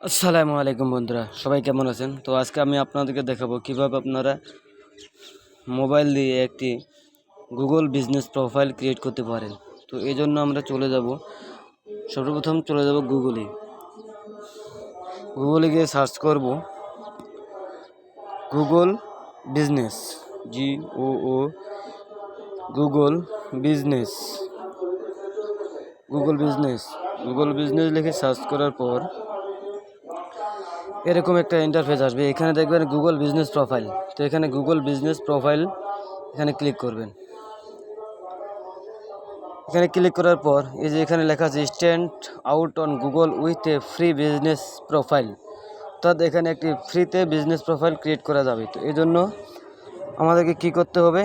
আসসালামু আলাইকুম বন্ধুরা, সবাই কেমন আছেন? তো আজকে আমি আপনাদেরকে দেখাবো কিভাবে আপনারা মোবাইল দিয়ে একটি গুগল বিজনেস প্রোফাইল ক্রিয়েট করতে পারেন। তো এই জন্য আমরা সর্বপ্রথম চলে যাব গুগলে গিয়ে সার্চ করব Google business, GOO Google business. Google business লিখে সার্চ করার পর এরকম একটা ইন্টারফেস আসবে। এখানে দেখবেন গুগল বিজনেস প্রোফাইল। তো এখানে গুগল বিজনেস প্রোফাইল এখানে ক্লিক করবেন। এখানে ক্লিক করার পর এই যে এখানে লেখা আছে stand out on Google with a free business profile. অর্থাৎ এখানে একটি ফ্রিতে বিজনেস প্রোফাইল ক্রিয়েট করা যাবে। তো এই জন্য আমাদেরকে কি করতে হবে,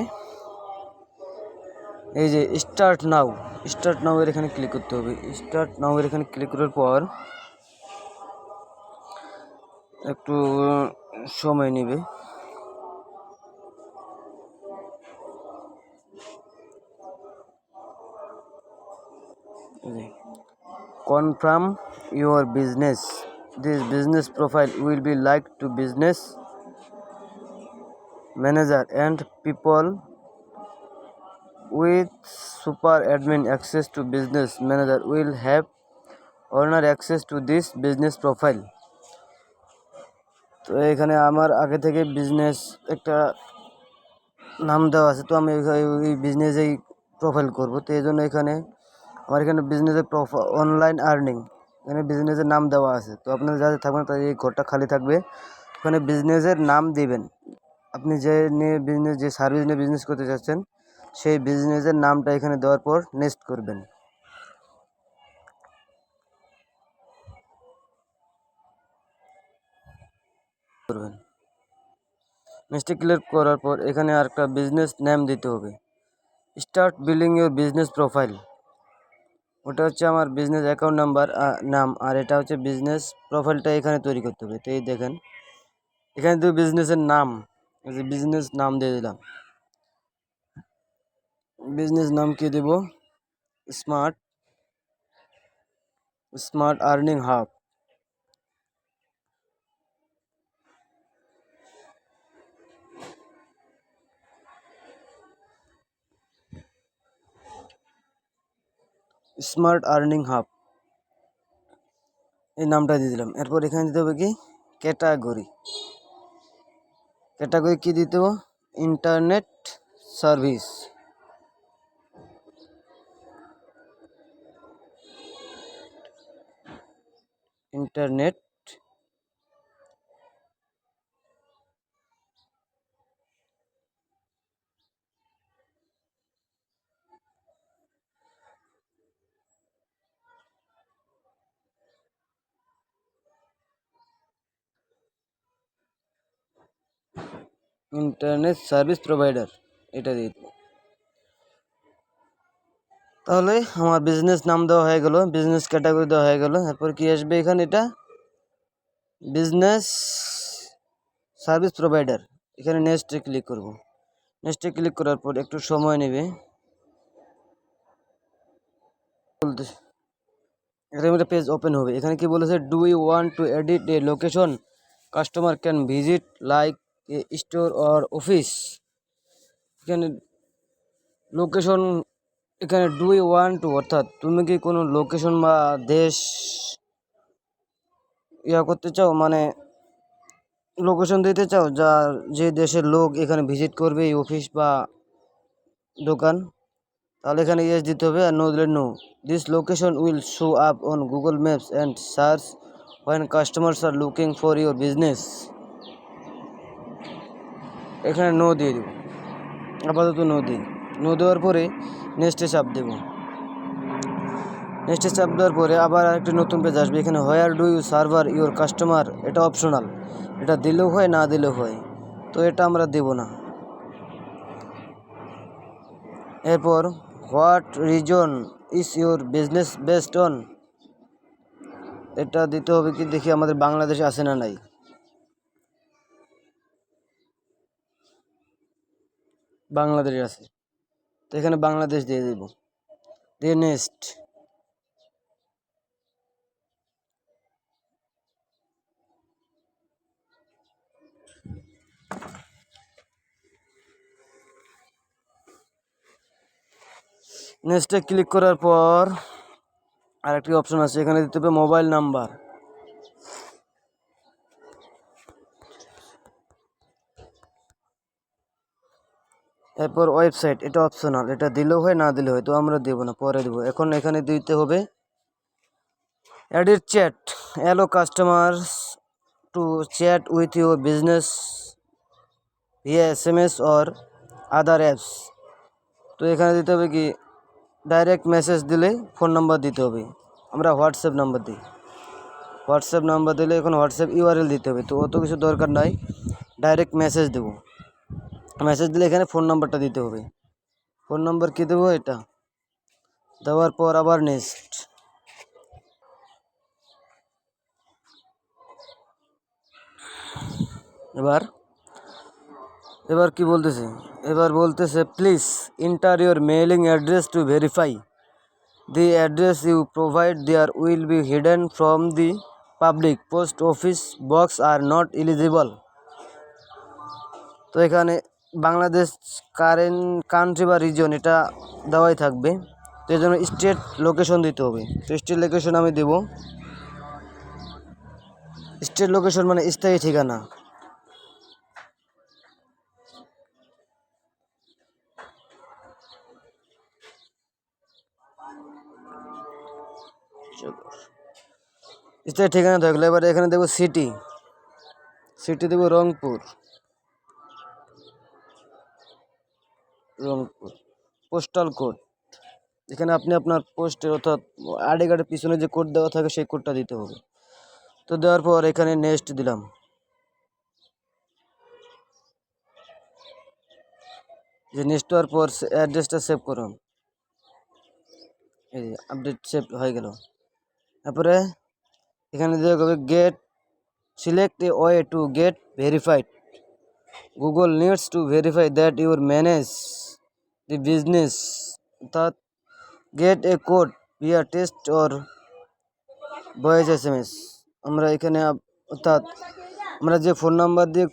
এই যে স্টার্ট নাও এর এখানে ক্লিক করতে হবে। স্টার্ট নাও এর এখানে ক্লিক করার পর একটু সময় নেবে। Confirm your business, this business profile will be like to business manager and people with super admin access to business manager will have owner access to this business profile। তো এখানে আমার আগে থেকে বিজনেস একটা নাম দেওয়া আছে, তো আমি ওই বিজনেসেই প্রোফাইল করব। তো এই জন্য এখানে আমার এখানে বিজনেসের অনলাইন আর্নিং, এখানে বিজনেসের নাম দেওয়া আছে। তো আপনাদের যাদের থাকবেন তাদের এই ঘরটা খালি থাকবে, ওখানে বিজনেসের নাম দিবেন। আপনি যে সার্ভিস নিয়ে বিজনেস করতে চাচ্ছেন সেই বিজনেসের নামটা এখানে দেওয়ার পর নেক্সট করবেন। নেক্সটে ক্লিক করার পর এখানে আরেকটা বিজনেস নেম দিতে হবে। Start billing your business profile, ওটা হচ্ছে আমার বিজনেস অ্যাকাউন্ট নাম, আর এটা হচ্ছে বিজনেস প্রোফাইলটা এখানে তৈরি করতে হবে। তো এই দেখেন এখানে তো বিজনেসের নাম, বিজনেস নাম দিয়ে দিলাম। বিজনেস নাম কি দেব? Smart earning hub. Smart earning hub এই নামটা দিয়ে দিলাম। এরপর এখানে দিতে হবে কি ক্যাটাগরি কি দিতে হবে? Internet service. Internet service provider, এটা দিয়ে দেবো। তাহলে আমার বিজনেস নাম দেওয়া হয়ে গেল, বিজনেস ক্যাটাগরি দেওয়া হয়ে গেল। এরপর কি আসবে এখানে? এটা বিজনেস সার্ভিস প্রোভাইডার। এখানে নেক্সটে ক্লিক করব। নেক্সটে ক্লিক করার পর একটু সময় নেবে। এখানে একটা পেজ ওপেন হবে। এখানে কি বলেছে, do you want to edit a location customer can visit like a store or office. এখানে লোকেশন, এখানে ডু ইউ ওয়ান্ট টু অর্থাৎ তুমি কি কোনো লোকেশন বা দেশ করতে চাও, মানে লোকেশন দিতে চাও যে দেশের লোক এখানে ভিজিট করবে এই অফিস বা দোকান, তাহলে এখানে ইয়েস দিতে হবে। আর নো দিলে no. This location will show up on Google Maps and search when customers are looking for your business. এখানে নো দিয়ে দেবো, আপাতত নো দেওয়ার পরে নেক্সটে চাপ দেবো। নেক্সটে চাপ দেওয়ার পরে আবার আরেকটি নতুন পেজ আসবে। এখানে where do you serve your customer, এটা অপশনাল, এটা দিলেও হয় না দিলেও হয়, তো এটা আমরা দেব না। এরপর what reason is your business based on, এটা দিতে হবে কি দেখি আমাদের বাংলাদেশে আছে না নাই। বাংলাদেশে আছে, তো এখানে বাংলাদেশ দিয়ে দেব। দিয়ে নেক্সট। নেক্সটে ক্লিক করার পর আরেকটি অপশন আছে, এখানে দিতে হবে মোবাইল নাম্বার। এরপর ওয়েবসাইট, এটা অপশনাল, এটা দিলেও হয় না দিলেও হয়, তো আমরা দেবো না, পরে দেবো। এখন এখানে দিতে হবে added chat, allow customers to chat with your business via SMS or other apps. তো এখানে দিতে হবে কি, ডাইরেক্ট মেসেজ দিলে ফোন নাম্বার দিতে হবে, আমরা হোয়াটসঅ্যাপ নাম্বার দিই, হোয়াটসঅ্যাপ নাম্বার দিলে এখন হোয়াটসঅ্যাপ URL দিতে হবে, তো অত কিছু দরকার নাই, ডাইরেক্ট মেসেজ দেবো। মেসেজ দিলে এখানে ফোন নাম্বারটা দিতে হবে, ফোন নাম্বার কী দেবো, এটা দেওয়ার পর আবার নেক্সট। এবার কি বলতেছে, এবার বলতেছে please enter your mailing address to verify the address you provide there will be hidden from the public, post office box are not eligible. তো এখানে বাংলাদেশ কান্ট্রি বা রিজন এটা দেওয়াই থাকবে, তো এই জন্য স্টেট লোকেশন দিতে হবে। তো স্টেট লোকেশন আমি দেব, স্টেট লোকেশন মানে স্থায়ী ঠিকানা। স্থায়ী ঠিকানা থাকলে এবার এখানে দেবো সিটি, সিটি দেবো রংপুর, রংপুর। পোস্টাল কোড, এখানে আপনি আপনার পোস্টের অর্থাৎ আইডি কার্ডের পিছনে যে কোড দেওয়া থাকে সেই কোডটা দিতে হবে। তো দেওয়ার পর এখানে নেক্সট দিলাম, যে নেক্সট হওয়ার পর অ্যাড্রেসটা সেভ করুন, এই আপডেট সেভ হয়ে গেল। তারপরে এখানে দেওয়া হবে get, select a way to get verified, Google needs to verify that your manage the business, অর্থাৎ get a code via text or voice SMS। আমরা এখানে অর্থাৎ আমরা যে ফোন নাম্বার দিয়ে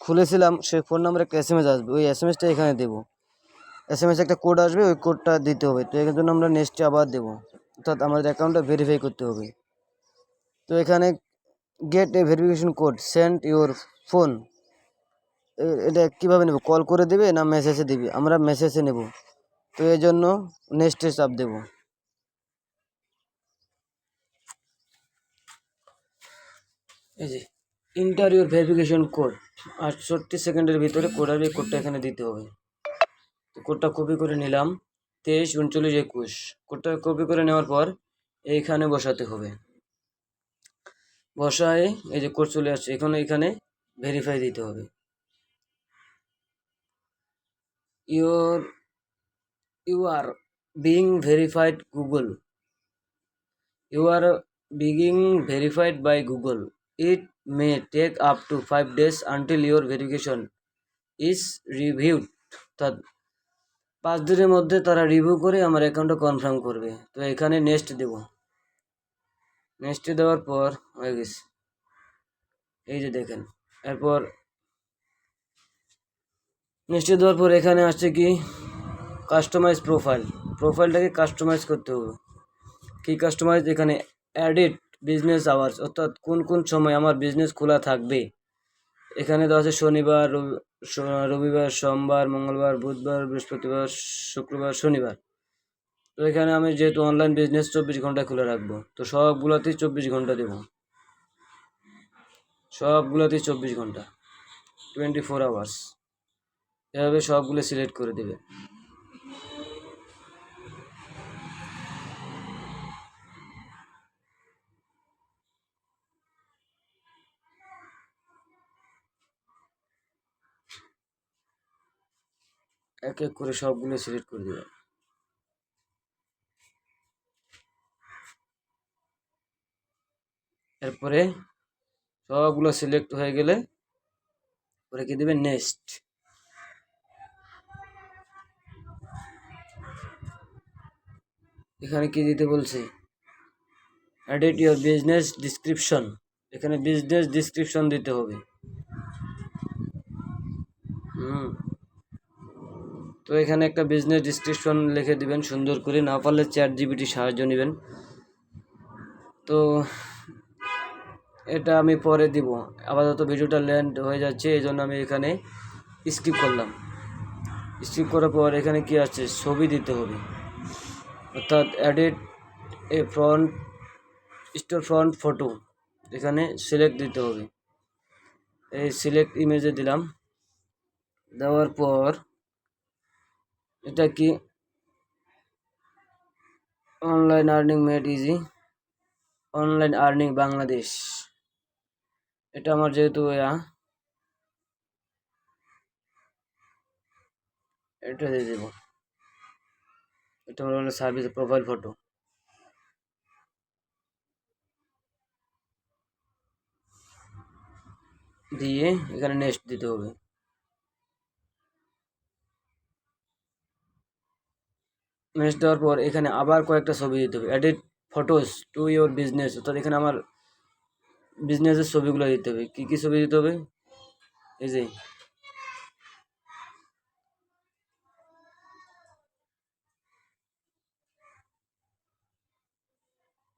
খুলেছিলাম সেই ফোন নাম্বারে একটা SMS আসবে, ওই SMSটা এখানে দেবো, SMS একটা কোড আসবে, ওই কোডটা দিতে হবে। তো এর জন্য আমরা নেক্সটে আবার দেবো, অর্থাৎ আমাদের অ্যাকাউন্টটা ভেরিফাই করতে হবে। তো এখানে gate A verification code send your phone, এটা কীভাবে নেব, কল করে দেবে না মেসেজে দিবে, আমরা মেসেজে নেব, তো এই জন্য নেক্সটে চাপ দেবো। এই যে ইন্টার ইউর ভেরিফিকেশন কোড, 68 সেকেন্ডের ভিতরে কোড আসবে, কোডটা এখানে দিতে হবে। তো কোডটা কপি করে নিলাম, 23 39 21, কোডটা কপি করে নেওয়ার পর এইখানে বসাতে হবে, বসায় এই যে কোড চলে আসছে, এখন এখানে ভেরিফাই দিতে হবে। You are being verified Google, you are being verified by Google, it may take up to 5 days until your verification is reviewed, অর্থাৎ 5 দিনের মধ্যে তারা রিভিউ করে আমার অ্যাকাউন্টটা কনফার্ম করবে। তো এখানে নেক্সট দেব, নেক্সট দেওয়ার পর হয়ে গেছে, এই যে দেখেন। এরপর নেক্সট দেওয়ার পর এখানে আসছে কি কাস্টমাইজ প্রোফাইল, প্রোফাইলটাকে কাস্টমাইজ করতে হবে। কি কাস্টমাইজ, এখানে অ্যাডিট বিজনেস আওয়ার্স, অর্থাৎ কোন কোন সময় আমার বিজনেস খোলা থাকবে। এখানে দেওয়া আছে শনিবার, রবিবার, সোমবার, মঙ্গলবার, বুধবার, বৃহস্পতিবার, শুক্রবার, শনিবার। তো এখানে আমি যেহেতু অনলাইন বিজনেস 24 ঘন্টা খুলে রাখবো, তো সবগুলোতেই 24 ঘন্টা দেবো, সবগুলোতেই 24 ঘন্টা, 24 আওয়ার্স, এভাবে সবগুলো সিলেক্ট করে দেবে। এক এক করে সবগুলো সিলেক্ট করে দেবে। এরপরে সবগুলো সিলেক্ট হয়ে গেলে পরে কি দেবে, নেক্সট। এখানে কি দিতে বলছে, এডিট ইউর বিজনেস ডিসক্রিপশন, এখানে বিজনেস ডিসক্রিপশন দিতে হবে। তো তো এখানে একটা বিজনেস ডিসক্রিপশন লিখে দিবেন সুন্দর করে, না পারলে ChatGPT সাহায্য নেবেন। তো এটা আমি পরে দিব, আপাতত ভিডিওটা লেন্থ হয়ে যাচ্ছে, এই জন্য আমি এখানে স্কিপ করলাম। স্কিপ করার পর এখানে কি আছে, ছবি দিতে হবে, অর্থাৎ এডিট এ ফ্রন্ট স্টোর ফ্রন্ট ফটো, এখানে সিলেক্ট দিতে হবে। এই সিলেক্ট ইমেজে দিলাম, দেওয়ার পর এটা কি online earning made easy, online earning Bangladesh, এটা আমার যেহেতু এটা দিয়ে দেবো, এটা আমার সার্ভিস প্রোফাইল ফটো দিয়ে এখানে নেক্সট দিতে হবে। নেক্সট দেওয়ার পর এখানে আবার কয়েকটা ছবি দিতে হবে, edit photos to your business, অর্থাৎ এখানে আমার বিজনেসের ছবিগুলো দিতে হবে। কী কী ছবি দিতে হবে, এই যে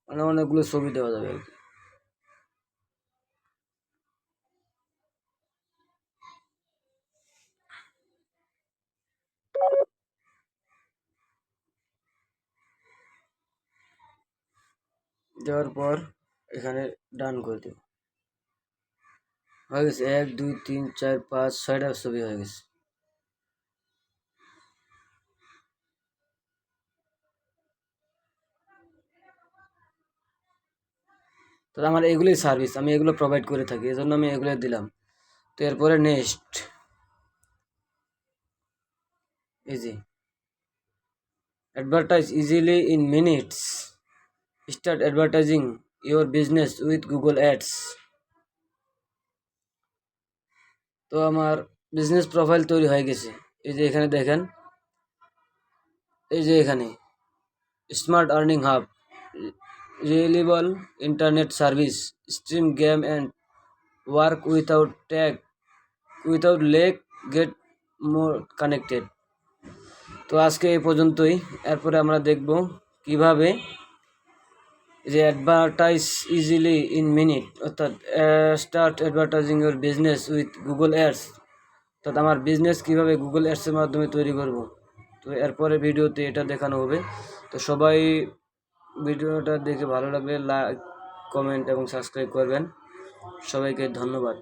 মানে অনেকগুলো ছবি দেওয়া যাবে আর কি। দেওয়ার পর এখানে ডান করে দেব, হয়ে গেছে 1 2 3 4 5 6টা ছবি হয়ে গেছে। তো আমার এগুলোই সার্ভিস, আমি এগুলো প্রোভাইড করে থাকি, এই জন্য আমি এগুলো দিলাম। তো এরপরে নেক্সট, এই যে advertise easily in minutes, start advertising your business with Google ads. তো আমার বিজনেস প্রোফাইল তৈরি হয়ে গেছে, এই যে এখানে দেখেন, এই যে এখানে smart earning hub, reliable internet service, stream game and work without leg, get more connected. তো আজকে এই পর্যন্তই, এরপরে আমরা দেখব কিভাবে যে অ্যাডভার্টাইজ ইজিলি ইন মিনিট, অর্থাৎ start advertising your business with Google ads, অর্থাৎ আমার বিজনেস কীভাবে গুগল অ্যাডসের মাধ্যমে তৈরি করব। তো এরপরে ভিডিওতে এটা দেখানো হবে। তো সবাই ভিডিওটা দেখে ভালো লাগলে লাইক, কমেন্ট এবং সাবস্ক্রাইব করবেন। সবাইকে ধন্যবাদ।